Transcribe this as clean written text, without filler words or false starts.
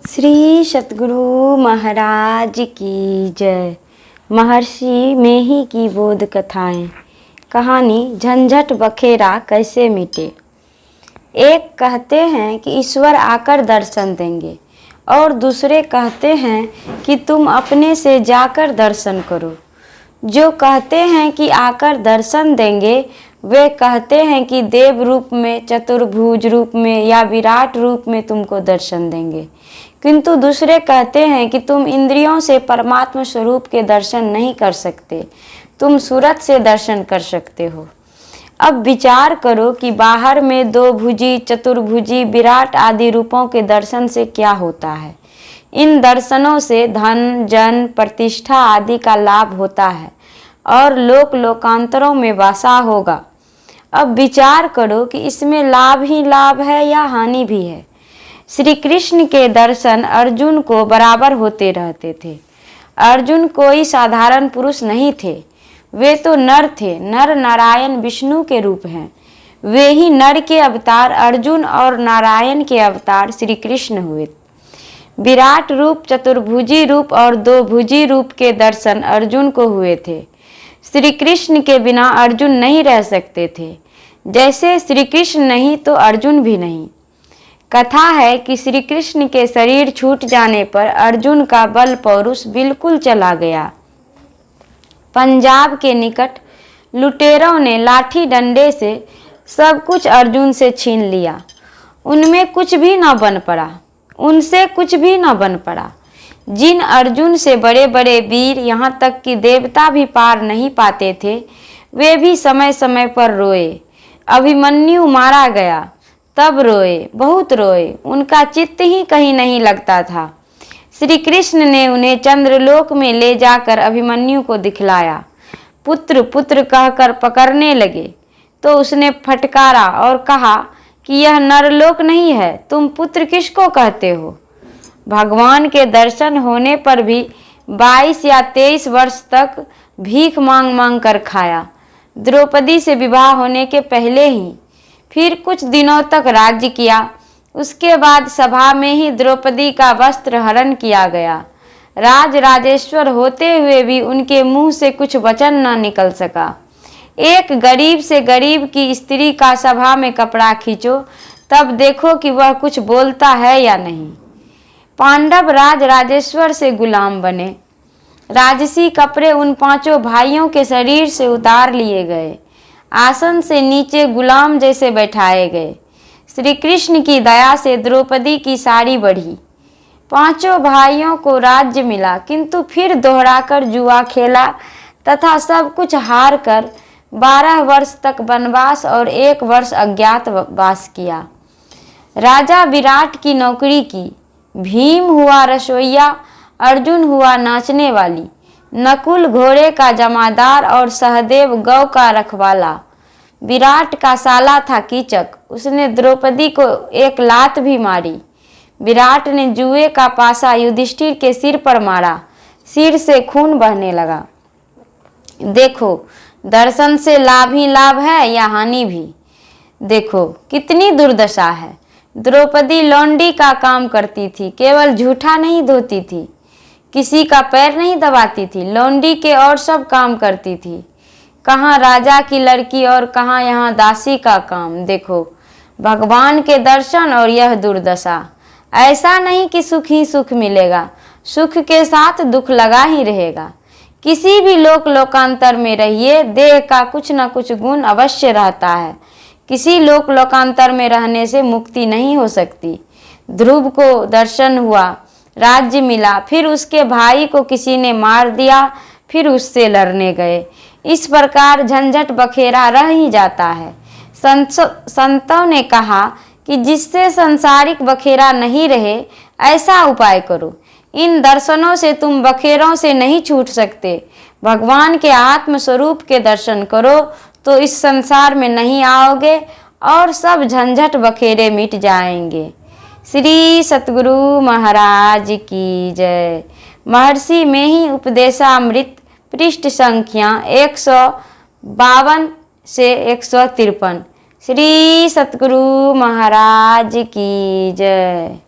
श्री सतगुरु महाराज की जय। महर्षि मेही की बोध कथाएं। कहानी झंझट बखेरा कैसे मिटे। एक कहते हैं कि ईश्वर आकर दर्शन देंगे और दूसरे कहते हैं कि तुम अपने से जाकर दर्शन करो। जो कहते हैं कि आकर दर्शन देंगे वे कहते हैं कि देव रूप में, चतुर्भुज रूप में या विराट रूप में तुमको दर्शन देंगे, किंतु दूसरे कहते हैं कि तुम इंद्रियों से परमात्मा स्वरूप के दर्शन नहीं कर सकते, तुम सूरत से दर्शन कर सकते हो। अब विचार करो कि बाहर में दो भुजी, चतुर्भुजी, विराट आदि रूपों के दर्शन से क्या होता है। इन दर्शनों से धन, जन, प्रतिष्ठा आदि का लाभ होता है और लोक लोकांतरों में वासा होगा। अब विचार करो कि इसमें लाभ ही लाभ है या हानि भी है। श्री कृष्ण के दर्शन अर्जुन को बराबर होते रहते थे। अर्जुन कोई साधारण पुरुष नहीं थे, वे तो नर थे। नर नारायण विष्णु के रूप हैं। वे ही नर के अवतार अर्जुन और नारायण के अवतार श्री कृष्ण हुए। विराट रूप, चतुर्भुजी रूप और दो भुजी रूप के दर्शन अर्जुन को हुए थे। श्री कृष्ण के बिना अर्जुन नहीं रह सकते थे। जैसे श्री कृष्ण नहीं तो अर्जुन भी नहीं। कथा है कि श्री कृष्ण के शरीर छूट जाने पर अर्जुन का बल पौरुष बिल्कुल चला गया। पंजाब के निकट लुटेरों ने लाठी डंडे से सब कुछ अर्जुन से छीन लिया। उनमें कुछ भी न बन पड़ा, उनसे कुछ भी न बन पड़ा। जिन अर्जुन से बड़े बड़े वीर, यहाँ तक कि देवता भी पार नहीं पाते थे, वे भी समय समय पर रोए। अभिमन्यु मारा गया तब रोए, बहुत रोए, उनका चित्त ही कहीं नहीं लगता था। श्री कृष्ण ने उन्हें चंद्रलोक में ले जाकर अभिमन्यु को दिखलाया। पुत्र पुत्र कहकर पकड़ने लगे तो उसने फटकारा और कहा कि यह नरलोक नहीं है, तुम पुत्र किसको कहते हो। भगवान के दर्शन होने पर भी 22 या 23 वर्ष तक भीख मांग मांग कर खाया। द्रौपदी से विवाह होने के पहले ही। फिर कुछ दिनों तक राज्य किया। उसके बाद सभा में ही द्रौपदी का वस्त्र हरण किया गया। राज राजेश्वर होते हुए भी उनके मुंह से कुछ वचन न निकल सका। एक गरीब से गरीब की स्त्री का सभा में कपड़ा खींचो, तब देखो कि वह कुछ बोलता है या नहीं। पांडव राज राजेश्वर से गुलाम बने। राजसी कपड़े उन पांचों भाइयों के शरीर से उतार लिए गए। आसन से नीचे गुलाम जैसे बैठाए गए। श्री कृष्ण की दया से द्रौपदी की साड़ी बढ़ी। पांचों भाइयों को राज्य मिला, किंतु फिर दोहराकर जुआ खेला तथा सब कुछ हार कर 12 वर्ष तक वनवास और 1 वर्ष अज्ञातवास किया। राजा विराट की नौकरी की। भीम हुआ रसोइया, अर्जुन हुआ नाचने वाली, नकुल घोड़े का जमादार और सहदेव गौ का रखवाला। विराट का साला था कीचक, उसने द्रौपदी को एक लात भी मारी। विराट ने जुए का पासा युधिष्ठिर के सिर पर मारा, सिर से खून बहने लगा। देखो, दर्शन से लाभ ही लाभ है या हानि भी। देखो कितनी दुर्दशा है। द्रौपदी लौंडी का काम करती थी, केवल झूठा नहीं धोती थी, किसी का पैर नहीं दबाती थी, लौंडी के और सब काम करती थी। कहाँ राजा की लड़की और कहाँ यहाँ दासी का काम। देखो भगवान के दर्शन और यह दुर्दशा। ऐसा नहीं कि सुख ही सुख मिलेगा, सुख के साथ दुख लगा ही रहेगा। किसी भी लोक लोकांतर में रहिए, देह का कुछ न कुछ गुण अवश्य रहता है। किसी लोक लोकांतर में रहने से मुक्ति नहीं हो सकती। ध्रुव को दर्शन हुआ, राज्य मिला, फिर उसके भाई को किसी ने मार दिया, फिर उससे लड़ने गए। इस प्रकार झंझट बखेरा रह ही जाता है। संतों ने कहा कि जिससे सांसारिक बखेरा नहीं रहे, ऐसा उपाय करो। इन दर्शनों से तुम बखेरों से नहीं छूट सकते। भगवान के आत्म स्वरूप के दर्शन करो तो इस संसार में नहीं आओगे और सब झंझट बखेरे मिट जाएंगे। श्री सतगुरु महाराज की जय। महर्षि में ही उपदेशामृत, पृष्ठ संख्या 152 से 153। श्री सतगुरु महाराज की जय।